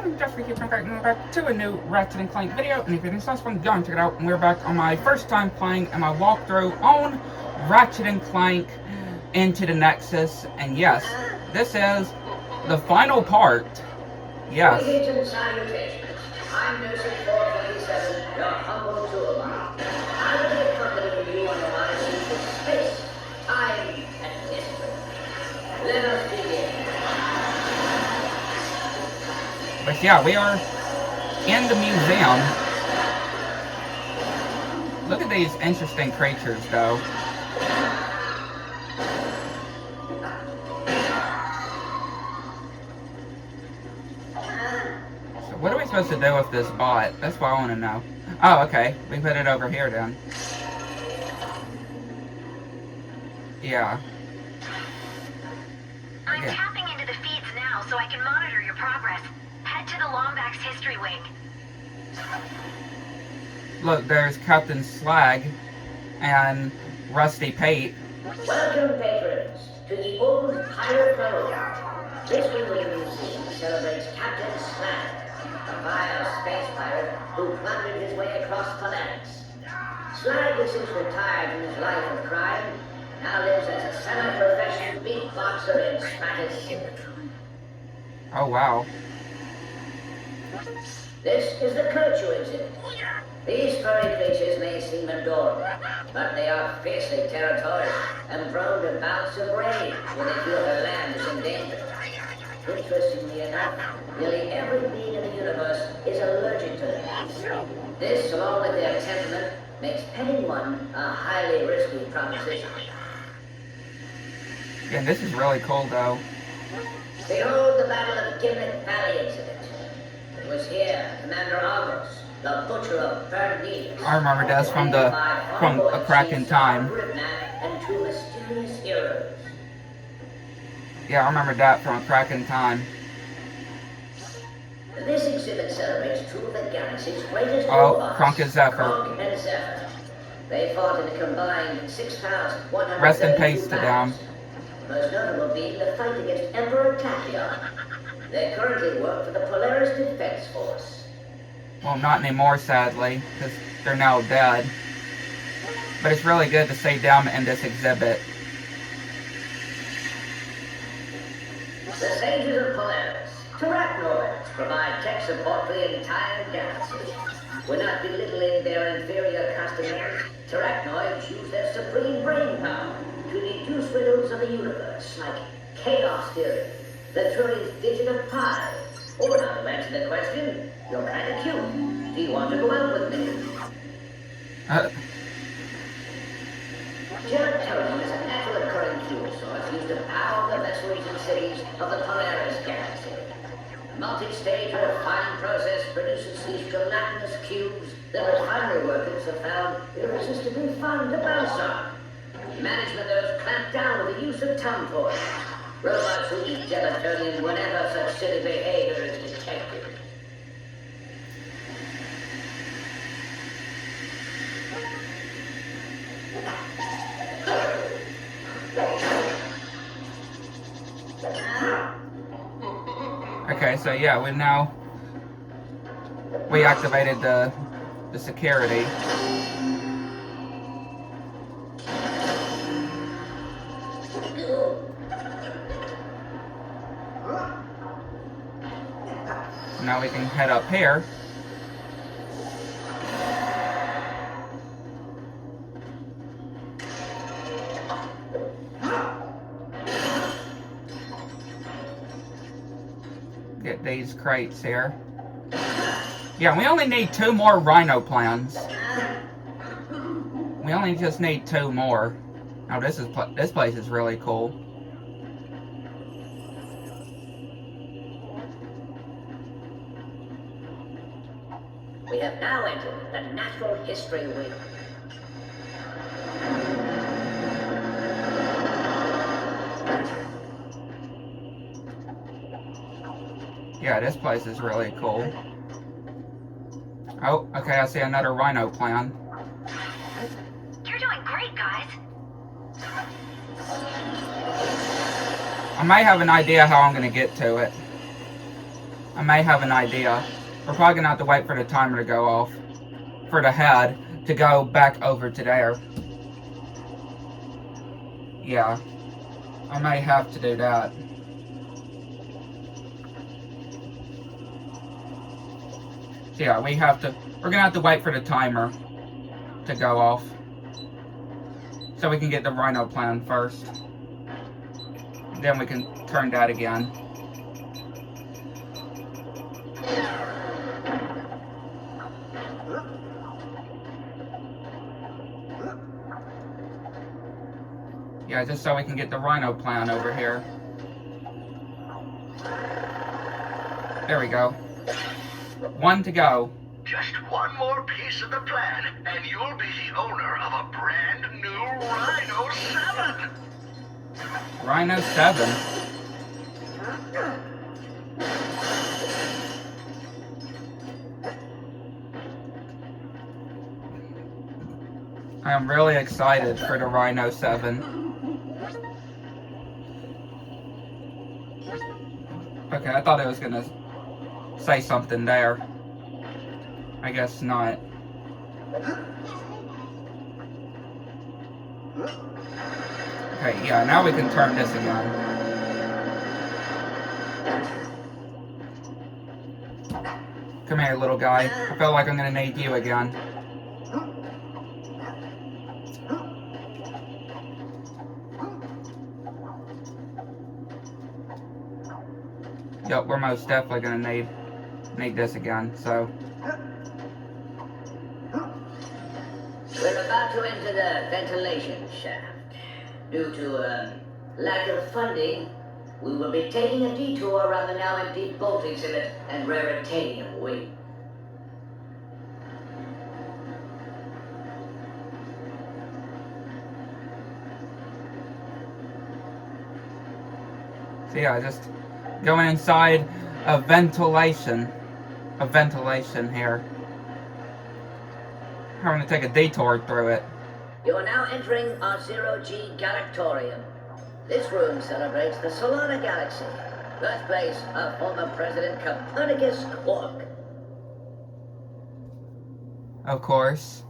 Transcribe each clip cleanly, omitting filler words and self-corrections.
I'm just welcome back to a new Ratchet and Clank video, and if you didn't fun, go and check it out. And we're back on my first time playing and my walkthrough on Ratchet and Clank into the Nexus. And yes, this is the final part. Yes. Greetings and salutations. I'm Nexus 427, your humble toolbar. I will be accompanying you on the odyssey to space, time, and history. Let us begin. But yeah, we are in the museum. Look at these interesting creatures, though. So what are we supposed to do with this bot? That's what I want to know. Oh, okay. We put it over here, then. Yeah. I'm tapping into the feeds now so I can monitor your progress. Head to the Lombax history wing. Look, there's Captain Slag and Rusty Pate. Welcome, patrons, to the old pirate prologue. This wing of the museum celebrates Captain Slag, a vile space pirate who plundered his way across Polaris. Slag has since retired from his life of crime, now lives as a semi-professional beatboxer in Spanish City. Oh, wow. This is the Virtue exhibit. These furry creatures may seem adorable, but they are fiercely territorial and prone to bouts of rage when they feel their land is in danger. Interestingly enough, nearly every being in the universe is allergic to them. This, along with their temperament, makes petting one a highly risky proposition. Yeah, this is really cool, though. Behold the Battle of Gimlet Valley exhibit. It was here Commander Argos, the butcher of Bernese, I remember this from A Crack in Time. And two mysterious heroes. Yeah, I remember that from A Crack in Time. This exhibit celebrates two of the galaxy's greatest Oh, robots, Kronk and Zephyr. Kronk and Zephyr. They fought in a combined 6,132 Rest in peace to them. battles. Most notable being the fight against Emperor Tachyon. They currently work for the Polaris Defense Force. Well, not anymore, sadly, because they're now dead. But it's really good to see them in this exhibit. The sages of Polaris, Terrachnoids, provide tech support for the entire galaxy. We're not belittling their inferior customers. Terrachnoids use their supreme brain power to deduce riddles of the universe, like chaos theory, the Turing's digit of pi. Or now to answer the question, you're kind of cute. Do you want to go out with me? Gelatonium is a natural occurring fuel source used to power the vessels and cities of the Polaris galaxy. The multi-stage refining process produces these gelatinous cubes that refinery workers have found irresistibly fun to bounce on. Management has clamped down with the use of tongue toys. Robots who eat gelatonium whenever such silly behavior is detected. Okay, so yeah, we've now reactivated the security. Now we can head up here. Get these crates here. Yeah, we only need 2 more rhino plans. We only just need 2 more. Now this place is really cool. We have now entered the natural history wing. Yeah, this place is really cool. Oh, okay, I see another rhino plan. You're doing great, guys. I may have an idea how I'm going to get to it. I may have an idea. We're probably gonna have to wait for the timer to go off for the head to go back over to there. Yeah, I may have to do that. So yeah, we're gonna have to wait for the timer to go off so we can get the Rhino plan first. Then we can turn that again. Yeah, just so we can get the Rhino plan over here. There we go. 1 to go. Just one more piece of the plan, and you'll be the owner of a brand new Rhino 7! Rhino 7? I am really excited for the Rhino 7. Okay, I thought it was gonna say something there. I guess not. Okay, yeah, now we can turn this again. Come here, little guy. I feel like I'm gonna need you again. Yep, we're most definitely gonna need this again, so. We're about to enter the ventilation shaft. Due to lack of funding, we will be taking a detour around the now empty bolt exhibit and raritanium wing. So yeah, just going inside a ventilation here. I'm gonna take a detour through it. You are now entering our Zero-G Galactorium. This room celebrates the Solana Galaxy, birthplace of former President Copernicus Quark. Of course.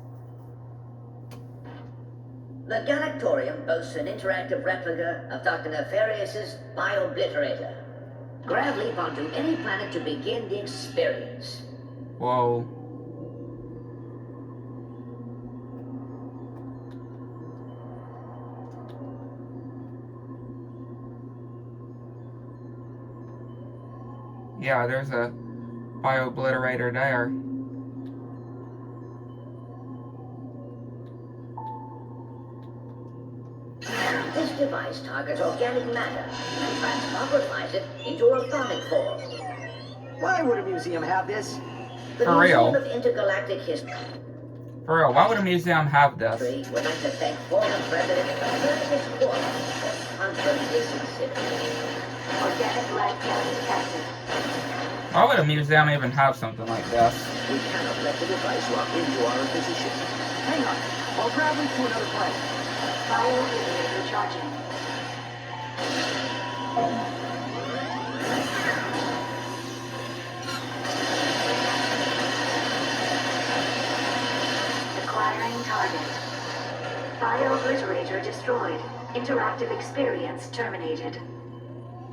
The Galactorium boasts an interactive replica of Dr. Nefarious' Biobliterator. Grab leap onto any planet to begin the experience. Whoa. Yeah, there's a Biobliterator there. This device targets organic matter and transmogrifies it into atomic form. Why would a museum have this? The For real? Museum of Intergalactic History For real, why would a museum have this? would like to thank former President Copernicus Quark for sponsoring this exhibit. Organic life form detected. Why would a museum even have something like this? We cannot let the device lock into our position. Hang on, I'll grab it to another planet. Bioreactor charging. Acquiring target. Biobliterator destroyed. Interactive experience terminated.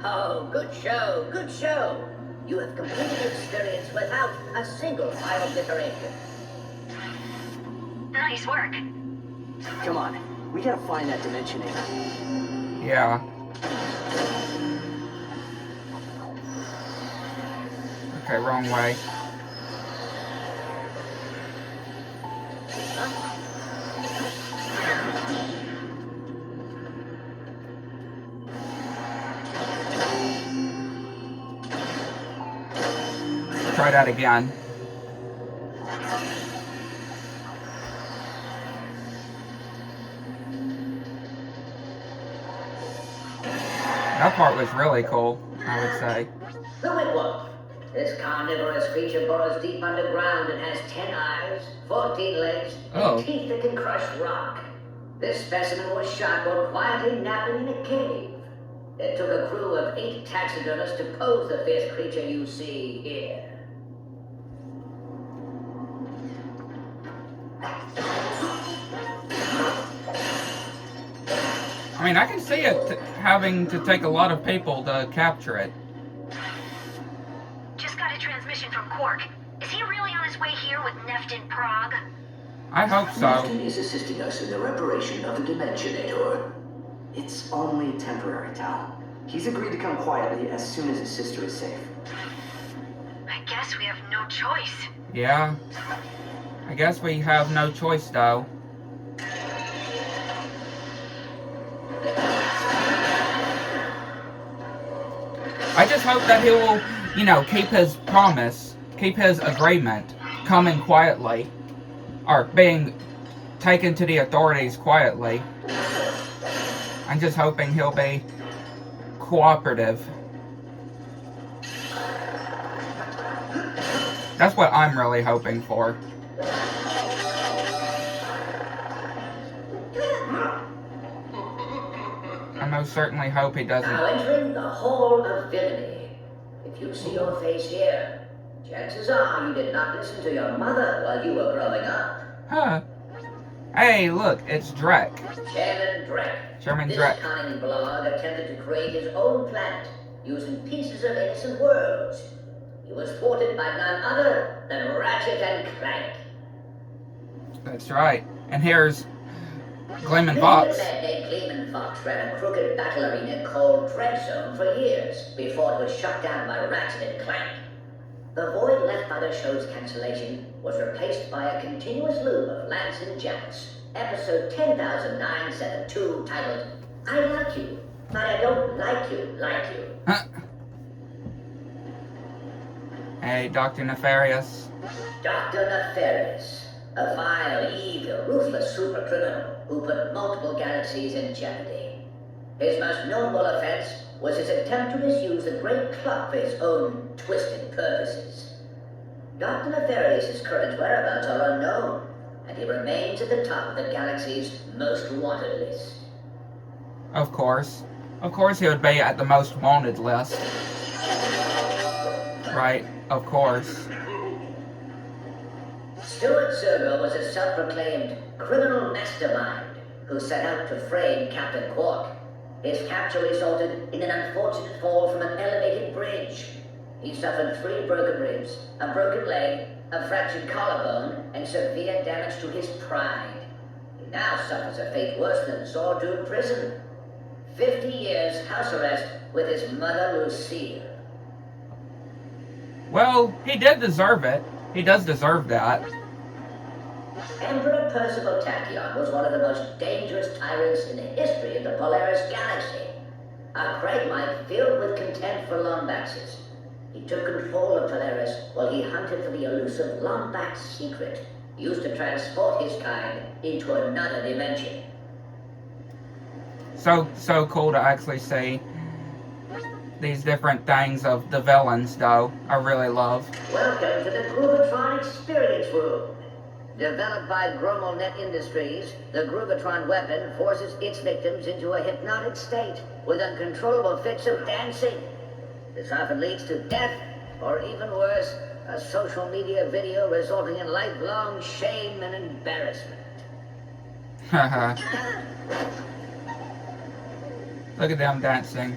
Oh, good show, good show. You have completed the experience without a single biobliteration. Nice work. Come on, we gotta find that dimensionator. Yeah. Okay, wrong way. Try that again. That part was really cool, I would say. The Whitwolf. This carnivorous creature burrows deep underground and has 10 eyes, 14 legs, Oh. and teeth that can crush rock. This specimen was shot while quietly napping in a cave. It took a crew of 8 taxidermists to pose the fierce creature you see here. I mean, I can see it having to take a lot of people to capture it. Just got a transmission from Quark. Is he really on his way here with Neft in Prague? I hope so. Nefton is assisting us in the reparation of the Dimensionator. It's only temporary, Tal. He's agreed to come quietly as soon as his sister is safe. I guess we have no choice. Yeah. I guess we have no choice, though. I just hope that he will, you know, keep his promise, keep his agreement, coming quietly, or being taken to the authorities quietly. I'm just hoping he'll be cooperative. That's what I'm really hoping for. I most certainly hope he doesn't. Now entering the Hall of Villainy. If you see your face here, chances are you did not listen to your mother while you were growing up. Huh. Hey, look, it's Drek. Chairman Drek. Chairman This Drek. cunning blog attempted to create his own planet using pieces of innocent worlds. He was thwarted by none other than Ratchet and Clank. That's right. And here's Gleeman The Fox. man named Gleeman Fox ran a crooked battle arena called Dread Zone for years before it was shut down by Ratchet and Clank. The void left by the show's cancellation was replaced by a continuous loop of Lance and Janice, episode 10972, titled I Like You, but I Don't Like You, Like You. Huh. Hey, Dr. Nefarious. Dr. Nefarious, a vile, evil, ruthless supercriminal who put multiple galaxies in jeopardy. His most notable offense was his attempt to misuse the Great Clock for his own twisted purposes. Dr. Nefarious's current whereabouts are unknown, and he remains at the top of the galaxy's most wanted list. Of course. Of course he would be at the most wanted list. Right, of course. Stuart Zergo was a self-proclaimed criminal mastermind who set out to frame Captain Quark. His capture resulted in an unfortunate fall from an elevated bridge. He suffered 3 broken ribs, a broken leg, a fractured collarbone, and severe damage to his pride. He now suffers a fate worse than Zordoom prison. 50 years house arrest with his mother Lucille. Well, he did deserve it. He does deserve that. Emperor Percival Tachyon was one of the most dangerous tyrants in the history of the Polaris Galaxy. A Cragmite filled with contempt for Lombaxes. He took control of Polaris while he hunted for the elusive Lombax secret, used to transport his kind into another dimension. So cool to actually see these different things of the villains, though. I really love. Welcome to the Groovatron Experience Room. Developed by GromalNet Industries, the Groovatron weapon forces its victims into a hypnotic state with uncontrollable fits of dancing. This often leads to death, or even worse, a social media video resulting in lifelong shame and embarrassment. Haha. Look at them dancing.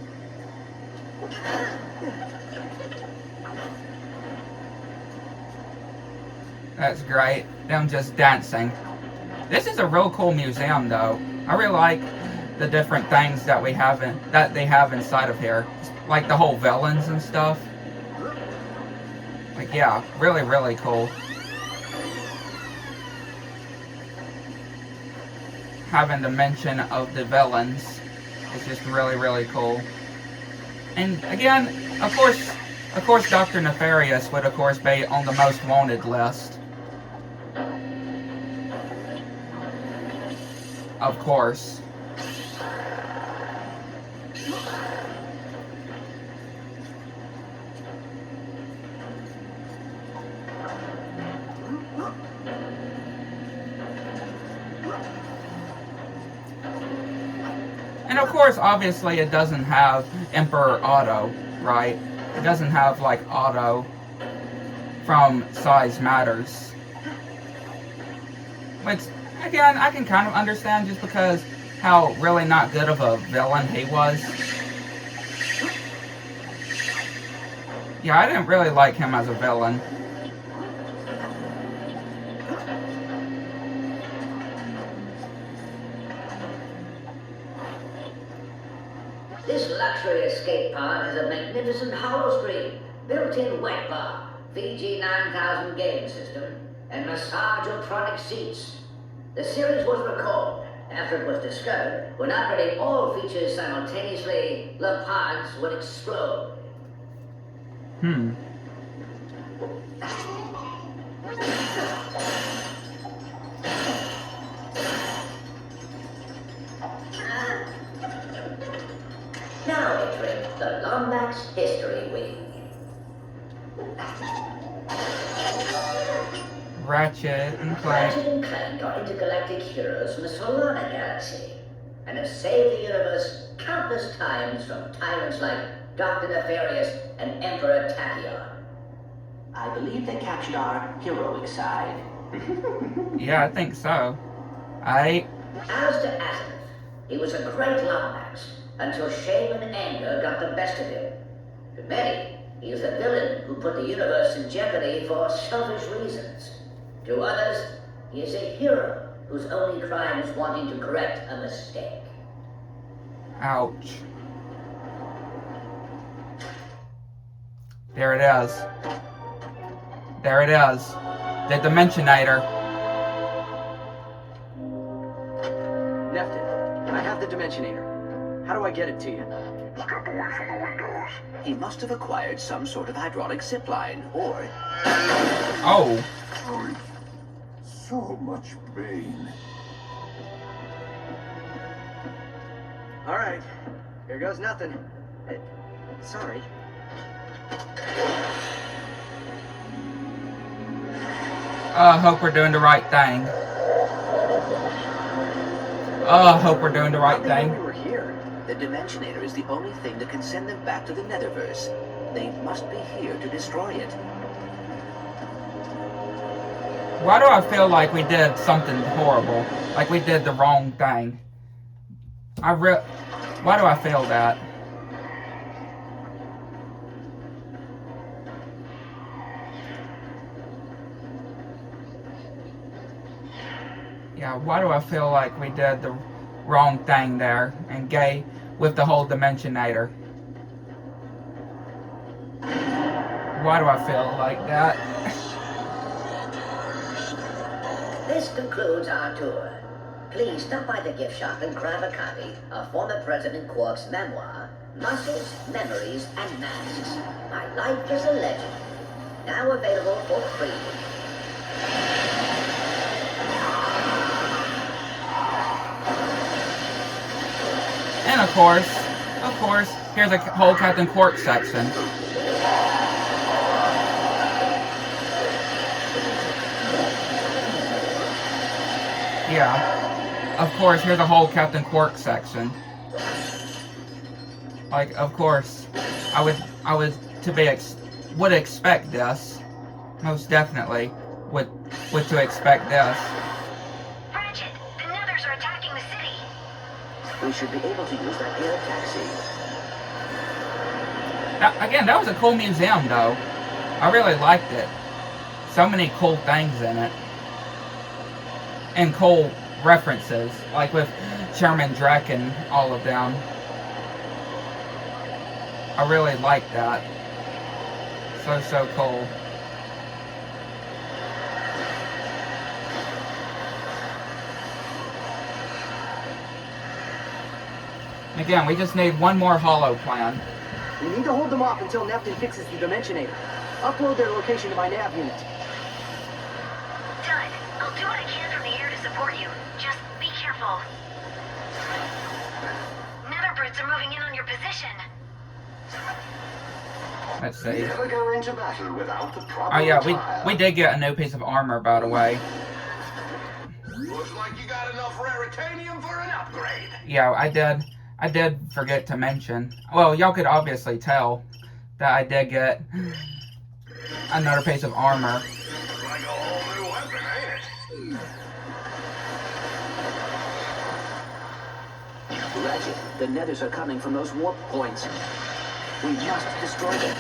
That's great. Them just dancing. This is a real cool museum, though. I really like the different things that they have inside of here, like the whole villains and stuff. Like, yeah, really, really cool. Having the mention of the villains is just really, really cool. And again, of course, Dr. Nefarious would, of course, be on the most wanted list. Of course. And of course, obviously, it doesn't have Emperor Auto, right? It doesn't have, like, Auto from Size Matters. Which, again, I can kind of understand just because how really not good of a villain he was. Yeah, I didn't really like him as a villain. This luxury escape pod has a magnificent hollow screen, built-in wet bar, VG 9000 game system, and massage-otronic seats. The series was recalled after it was discovered when operating all features simultaneously, the pods would explode. Now entering the Lombax History Wing. Ratchet and Clank. Ratchet and Clank are intergalactic heroes from the Solana Galaxy, and have saved the universe countless times from tyrants like Dr. Nefarious and Emperor Tachyon. I believe they captured our heroic side. Yeah, I think so. As to Azimuth, he was a great Lombax, until shame and anger got the best of him. To many, he is a villain who put the universe in jeopardy for selfish reasons. To others, he is a hero whose only crime is wanting to correct a mistake. Ouch. There it is. There it is. The Dimensionator. Nefton, I have the Dimensionator. How do I get it to you? Step away from the windows. He must have acquired some sort of hydraulic zipline, or... Oh. So much pain. All right, here goes nothing. Sorry. Hope we're doing the right thing. Hope we're doing the right thing. We were here. The Dimensionator is the only thing that can send them back to the Netherverse. They must be here to destroy it. Why do I feel like we did something horrible? Like we did the wrong thing? Why do I feel that? Yeah, why do I feel like we did the wrong thing there and gay with the whole Dimensionator? Why do I feel like that? This concludes our tour. Please stop by the gift shop and grab a copy of former President Quark's memoir, Muscles, Memories, and Masks. My Life as a Legend. Now available for free. And of course, here's a whole Captain Quark section. Yeah, of course, here's a whole Captain Quark section. Like, of course, I would expect this. Most definitely would to expect this. Ratchet, the Nethers are attacking the city. We should be able to use that air taxi. Again, that was a cool museum, though. I really liked it. So many cool things in it. And cool references, like with Chairman Drek and all of them. I really liked that. So cool. Again, we just need one more holo plan. We need to hold them off until Nefton fixes the Dimensionator. Upload their location to my nav unit. Done. I'll do what I can from the air to support you. Just be careful. Netherbirds are moving in on your position. Let's see. Never go into battle without the proper Oh yeah, attire. we did get a new piece of armor, by the way. Looks like you got enough raritanium for an upgrade. Yeah, I did. I did forget to mention. Well, y'all could obviously tell that I did get another piece of armor. Like a whole new weapon, ain't it? Ratchet, the nethers are coming from those warp points. We must destroy them.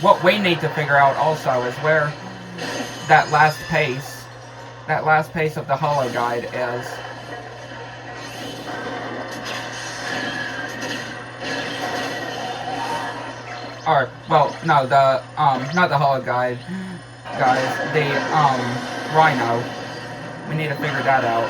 What we need to figure out also is where that last pace of the holo guide is. Or, well, no, the, not the holo guide, guys, the, rhino. We need to figure that out.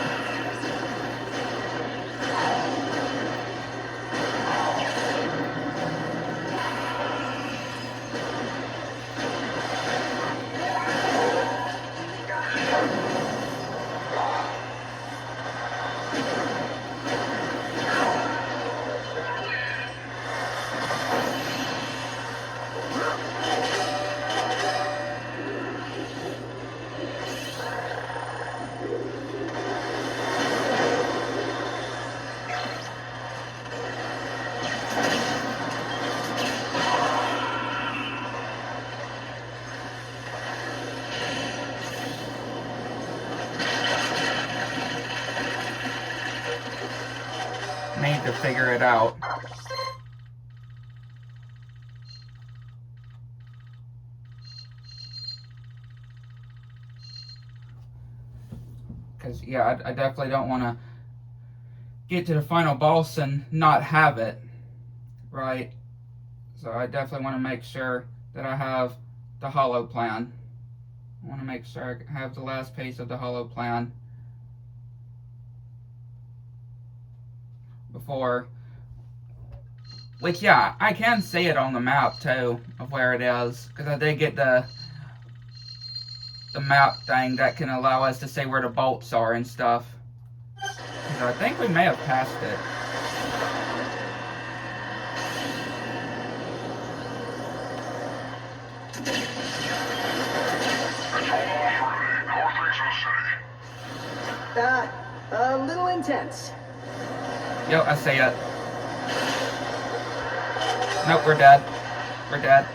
Need to figure it out. Because, yeah, I definitely don't want to get to the final boss and not have it, right? So I definitely want to make sure that I have the holo plan. I want to make sure I have the last piece of the holo plan before, which, yeah, I can see it on the map too of where it is, because I did get the map thing that can allow us to see where the bolts are and stuff. So I think we may have passed it. A little intense. Yep, I see it. Nope, we're dead. We're dead.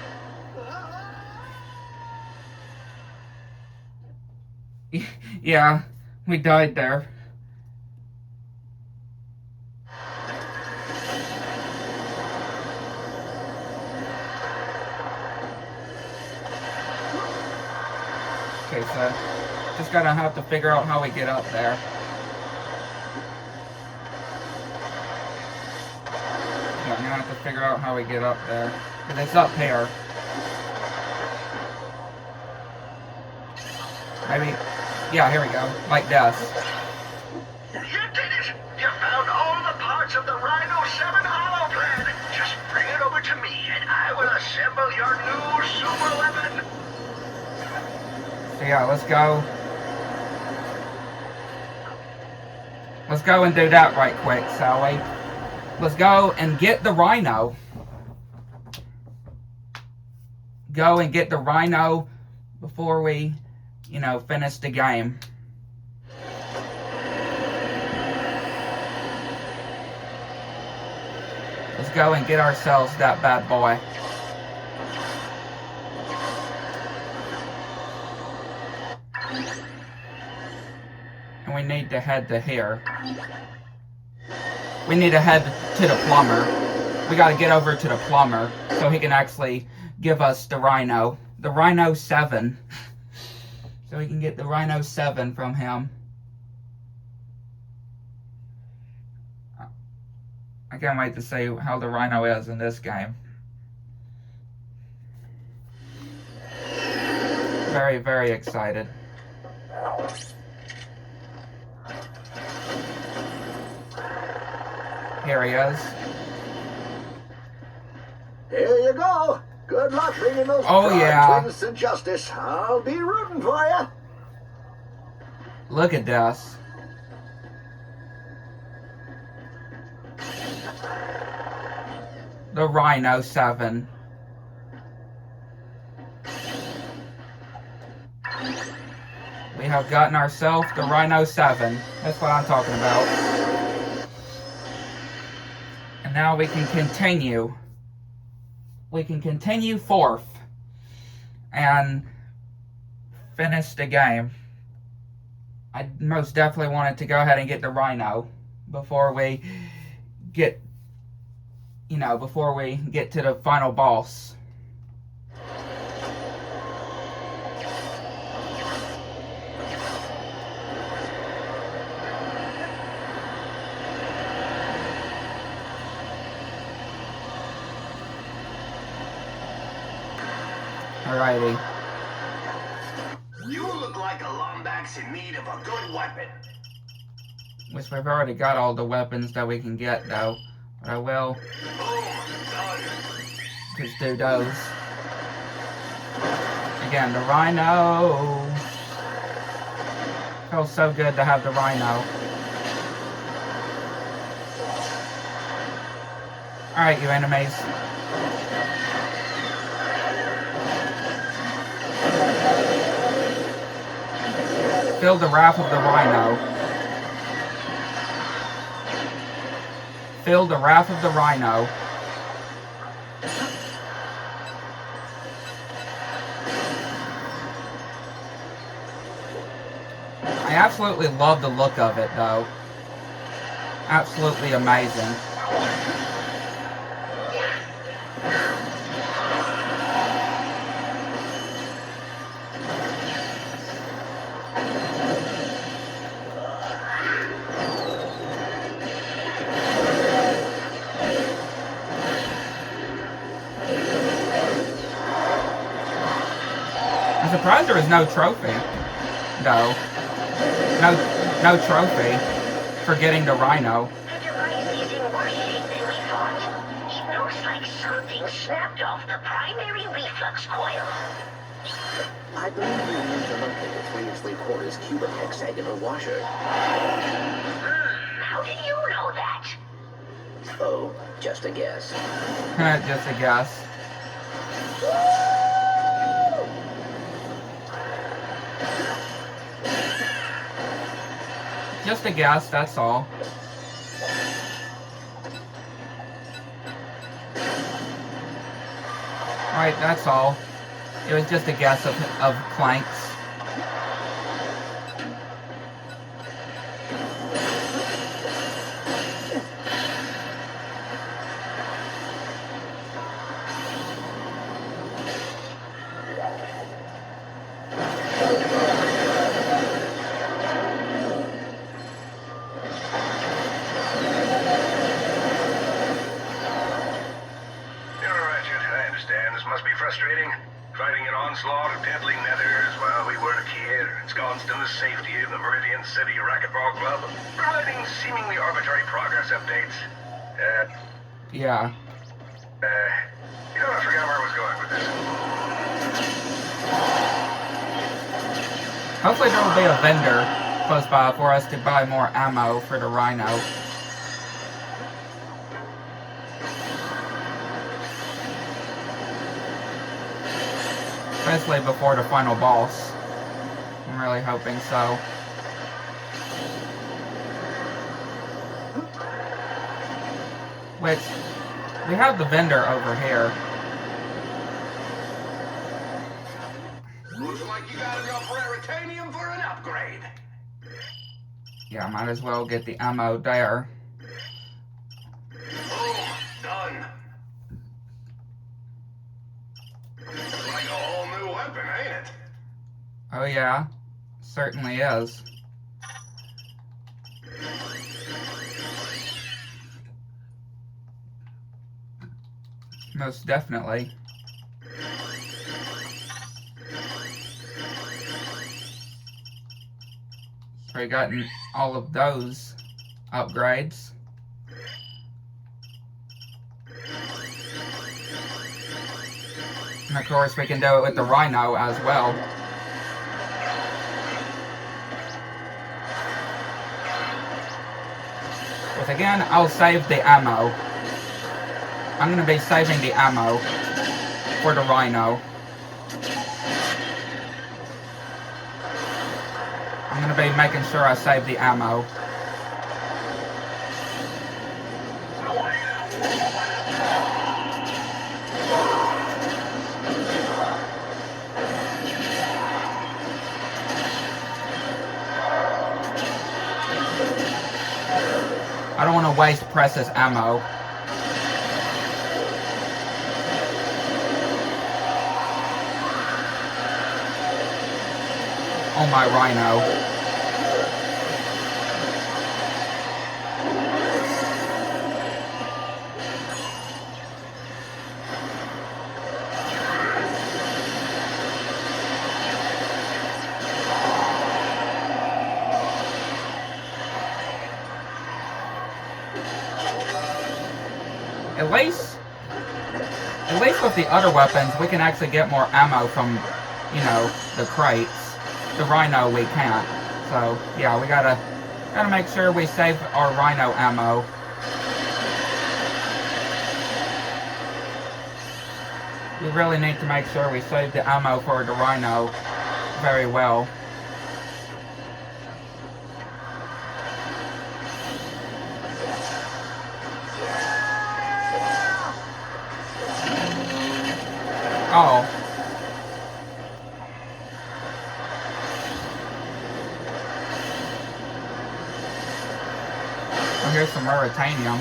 Yeah, we died there. Okay, so just gotta have to figure out how we get up there. Yeah, I'm gonna have to figure out how we get up there. Because it's up here. Maybe, yeah, here we go. Like this. You did it! You found all the parts of the Rhino 7 holo plan! Just bring it over to me, and I will assemble your new super weapon! So yeah, let's go. Let's go and do that right quick, shall we? Let's go and get the Rhino. Go and get the Rhino before we, you know, finish the game. Let's go and get ourselves that bad boy. And we need to head to here. We need to head to the plumber. We gotta get over to the plumber so he can actually give us the Rhino. The Rhino 7. So we can get the Rhino 7 from him. I can't wait to see how the Rhino is in this game. Very, very excited. Here he is. Here you go. Good luck bringing those twins to justice. I'll be rooting for you. Look at this. The Rhino 7. We have gotten ourselves the Rhino 7. That's what I'm talking about. And now we can continue. We can continue forth and finish the game. I most definitely wanted to go ahead and get the Rhino before we get, before we get to the final boss. Alrighty. You look like a Lombax in need of a good weapon. Which we've already got all the weapons that we can get, though. But I will just do those. Again, the Rhino. Feels so good to have the Rhino. Alright, you enemies. Feel the wrath of the Rhino. Feel the wrath of the Rhino. I absolutely love the look of it, though. Absolutely amazing. I'm surprised there was no trophy, though. No trophy for getting the Rhino. The device is in worse shape than we thought. It looks like something snapped off the primary reflux coil. I believe you need to locate the 3 3/4 cubic hexagonal washer. How did you know that? Oh, just a guess. Just a guess. Just a guess, that's all. Alright, that's all. It was just a guess of Clank's. Frustrating. Fighting an onslaught of deadly nethers while we work here, ensconced in the safety of the Meridian City Racquetball Club, providing seemingly arbitrary progress updates. Yeah. I forgot where I was going with this. Hopefully there will be a vendor close by for us to buy more ammo for the Rhino. Especially before the final boss. I'm really hoping so. Which, we have the vendor over here. Looks like you got enough raritanium for an upgrade. Yeah, might as well get the ammo there. Oh, done. Like a whole new weapon, ain't it? Oh yeah, certainly is. Most definitely. So we gotten all of those upgrades. And of course we can do it with the Rhino as well. But again, I'll save the ammo. I'm going to be saving the ammo for the Rhino. I'm gonna be making sure I save the ammo. I don't want to waste precious ammo. On my rhino. At least with the other weapons, we can actually get more ammo from, you know, the crates. The rhino we can't. So yeah, we gotta make sure we save our rhino ammo. We really need to make sure we save the ammo for the rhino very well. Oh. Oh, here's some Ruritanium.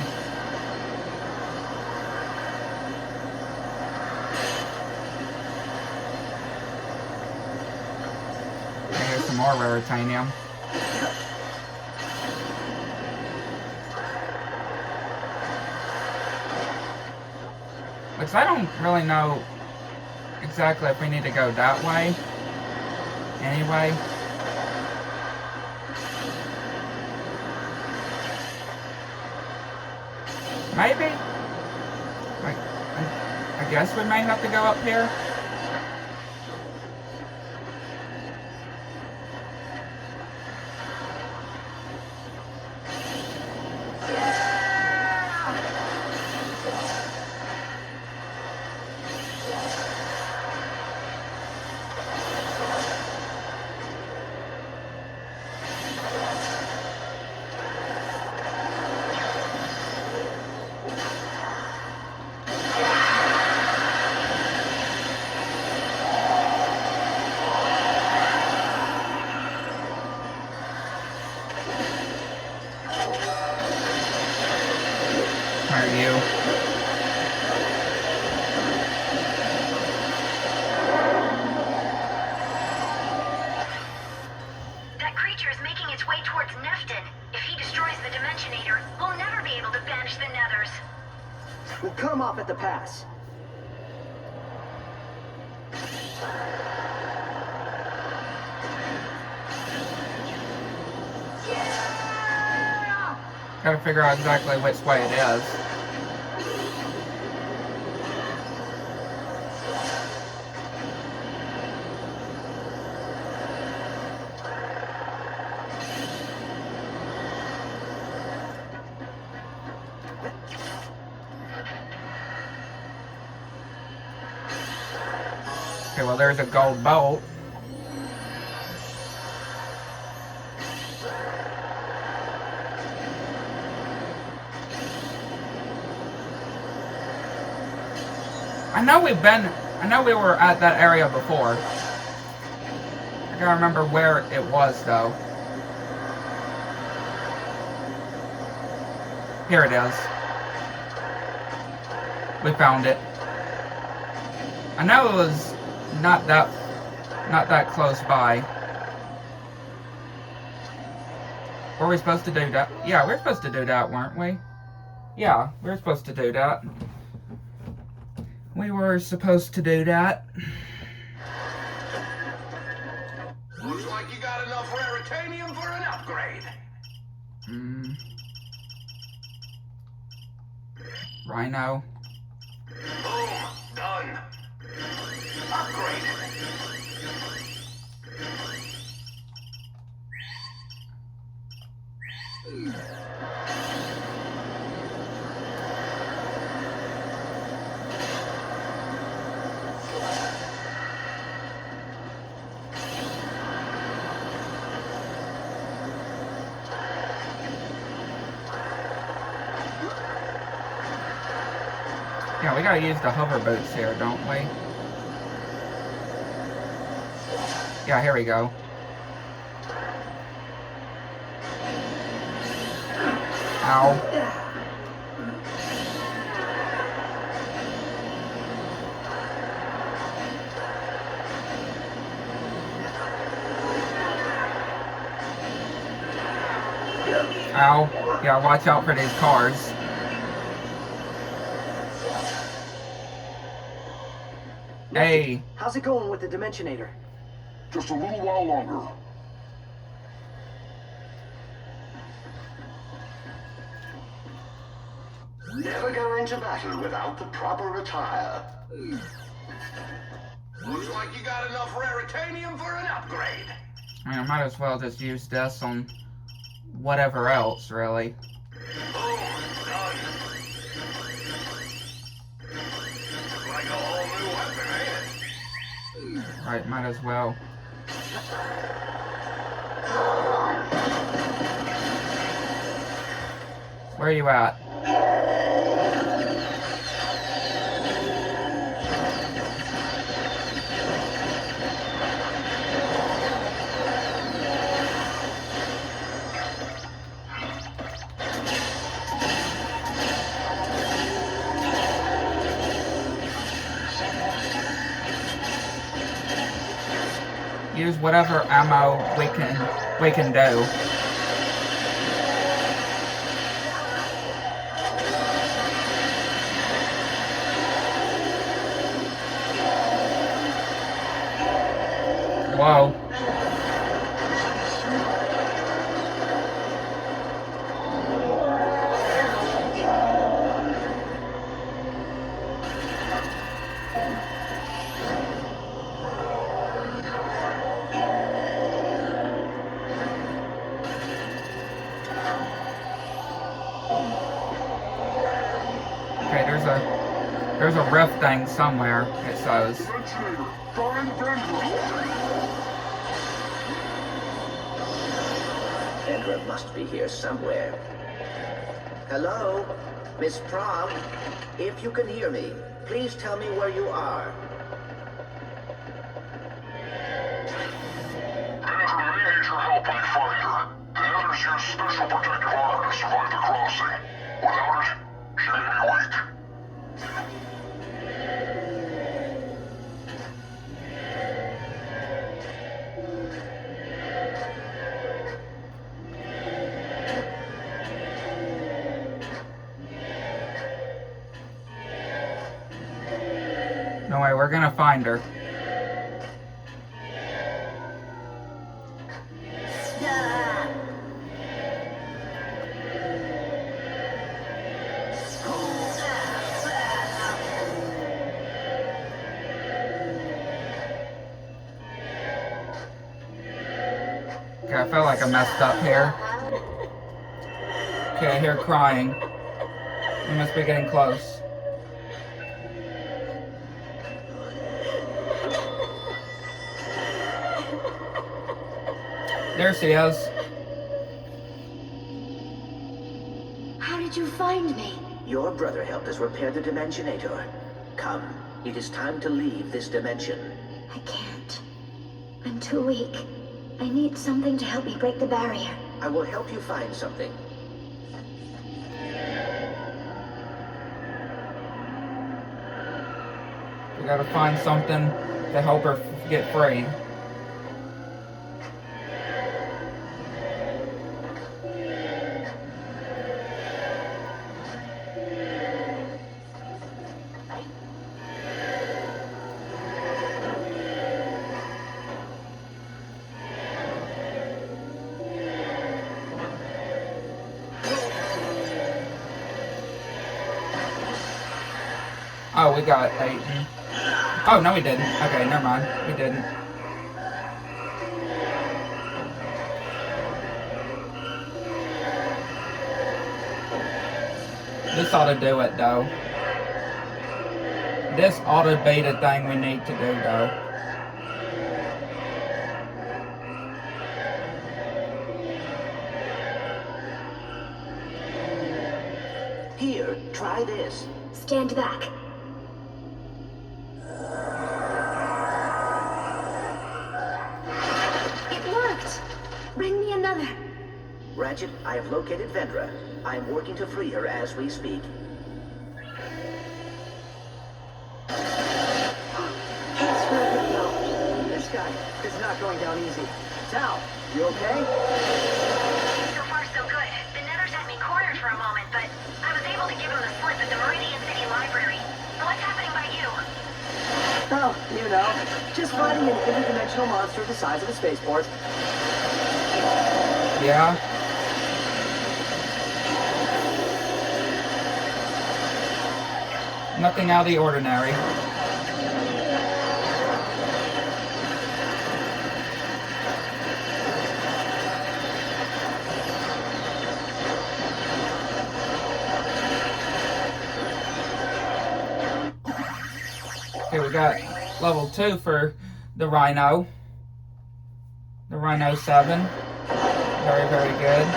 Here's some more Ruritanium. Because I don't really know exactly if we need to go that way. Anyway. Maybe? I guess we may have to go up here. We'll cut him off at the pass. Gotta figure out exactly which way it is. Okay, well there's a gold bolt. I know we were at that area before. I gotta remember where it was though. Here it is. We found it. I know it was not that close by. Were we supposed to do that? Yeah, we're supposed to do that, weren't we? Yeah, we're supposed to do that. We were supposed to do that. Looks like you got enough Ruritanium for an upgrade. Rhino. Boom. Done. Upgrade. Yeah, we gotta use the hover boats here, don't we? Yeah, here we go. Ow. Ow. Yeah, watch out for these cars. Hey. How's it going with the Dimensionator? Just a little while longer. Never go into battle without the proper attire. Looks like you got enough raritanium for an upgrade. I mean, I might as well just use this on whatever else, really. Oh, done. Like a whole new weapon, ain't it? Right, might as well. Where are you at? Use whatever ammo we can do. Whoa. There's a rift thing somewhere, it says. Dimensionator, find Vendra. Vendra must be here somewhere. Hello? Miss Prom? If you can hear me, please tell me where you are. Vendra, we need your help when you find her. The others use special protective armor to survive the crossing. Without it, she may be weak. No way, we're gonna find her. Okay, I feel like I messed up here. Okay, I hear crying. We must be getting close. There she is. How did you find me? Your brother helped us repair the Dimensionator. Come, it is time to leave this dimension. I can't. I'm too weak. I need something to help me break the barrier. I will help you find something. We gotta find something to help her get free. Oh, we got Aiden. Oh, no we didn't. Okay, never mind. We didn't. This ought to do it, though. This ought to be the thing we need to do, though. Here, try this. Stand back. Ratchet, I have located Vendra. I am working to free her as we speak. This guy is not going down easy. Tal, you okay? So far, so good. The Nethers had me cornered for a moment, but I was able to give him the slip at the Meridian City Library. What's happening by you? Oh, you know, just fighting an interdimensional monster the size of a spaceport. Yeah. Nothing out of the ordinary. Okay, we got level 2 for the Rhino. The Rhino 7. Very, very good.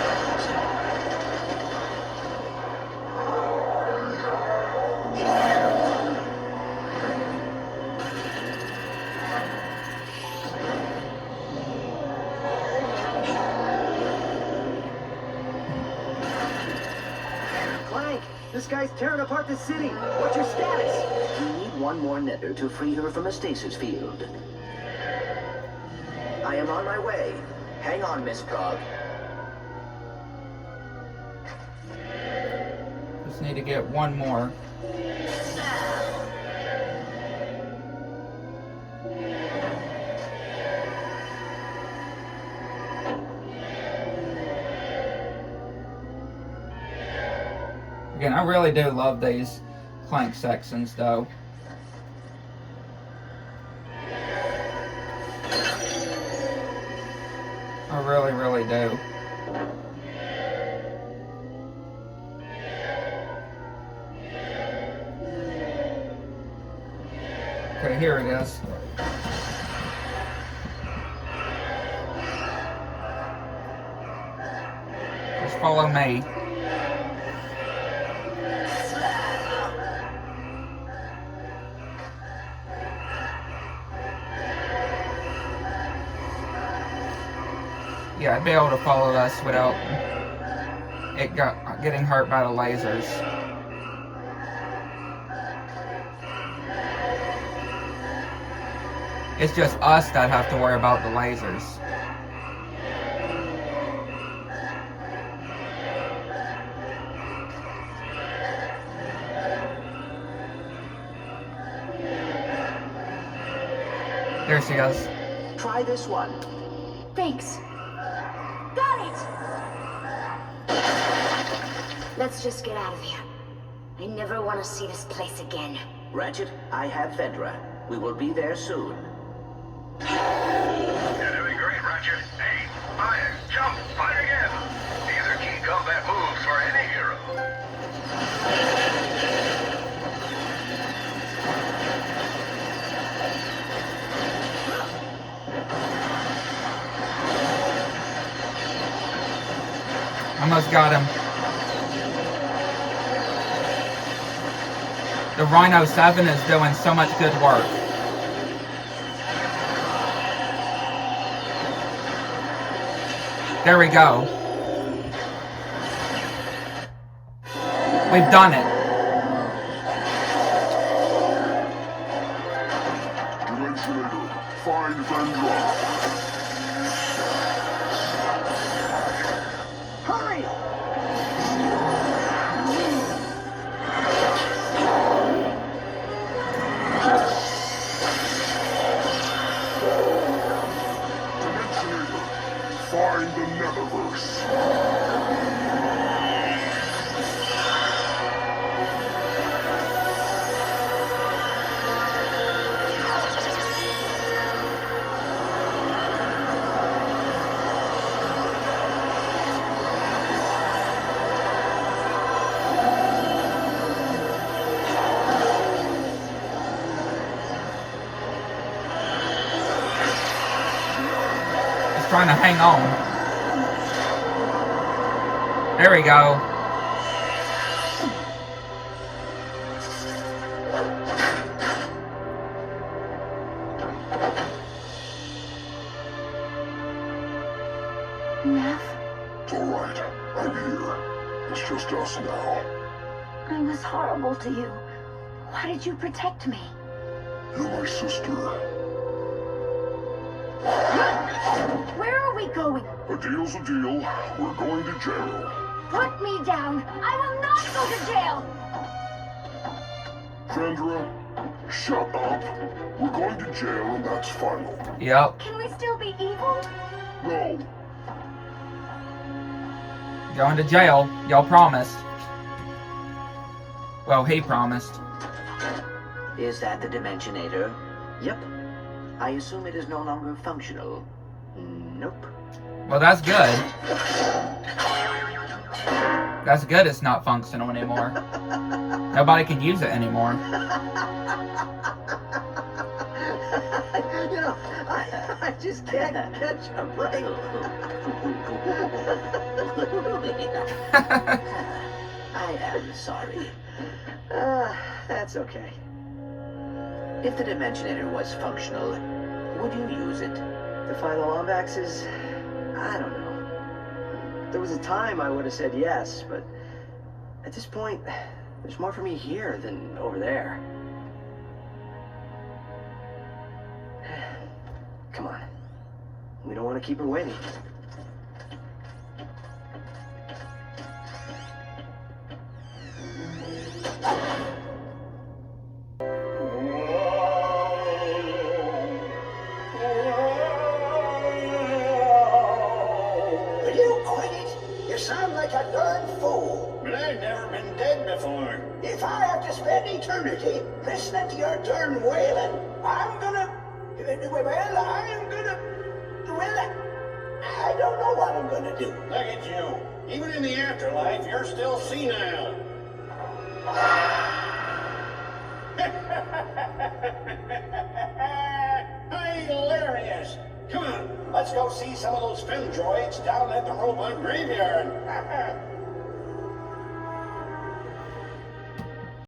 Clank, this guy's tearing apart the city. What's your status? We need one more Nether to free her from a stasis field. I am on my way. Hang on, Miss Prague. Just need to get one more. Again, I really do love these Clank sections, though. I really, really do. Okay, here it is. Just follow me. Yeah, I'd be able to follow this without it getting hurt by the lasers. It's just us that have to worry about the lasers. There she is. Try this one. Thanks. Got it! Let's just get out of here. I never want to see this place again. Ratchet, I have Vendra. We will be there soon. You're doing great, Ratchet. Hey, fire, jump, fight again. These are key combat moves for any hero. Almost got him. The Rhino 7 is doing so much good work. There we go. We've done it. Originator, find Vendra. Hurry! Originator, find the Netherverse. Trying to hang on. There we go. Nev? It's all right. It's just us now. I was horrible to you. Why did you protect me? You're my sister. Where are we going? A deal's a deal. We're going to jail. Put me down. I will not go to jail. Chandra, shut up. We're going to jail and that's final. Yep. Can we still be evil? No. Going to jail. Y'all promised. Well, he promised. Is that the Dimensionator? Yep. I assume it is no longer functional. Nope. Well, that's good. That's good it's not functional anymore. Nobody can use it anymore. You know, I just can't catch a break. I am sorry. That's okay. If the Dimensionator was functional, would you use it? To find the Lombaxes? I don't know. There was a time I would have said yes, but at this point, there's more for me here than over there. Come on. We don't want to keep her waiting. Will you quit it? You sound like a darn fool. But I've never been dead before. If I have to spend eternity listening to your darn wailing, I'm gonna... Well, I don't know what I'm gonna do. Look at you. Even in the afterlife, you're still senile. Hilarious. Come on, let's go see some of those film droids down at the robot graveyard.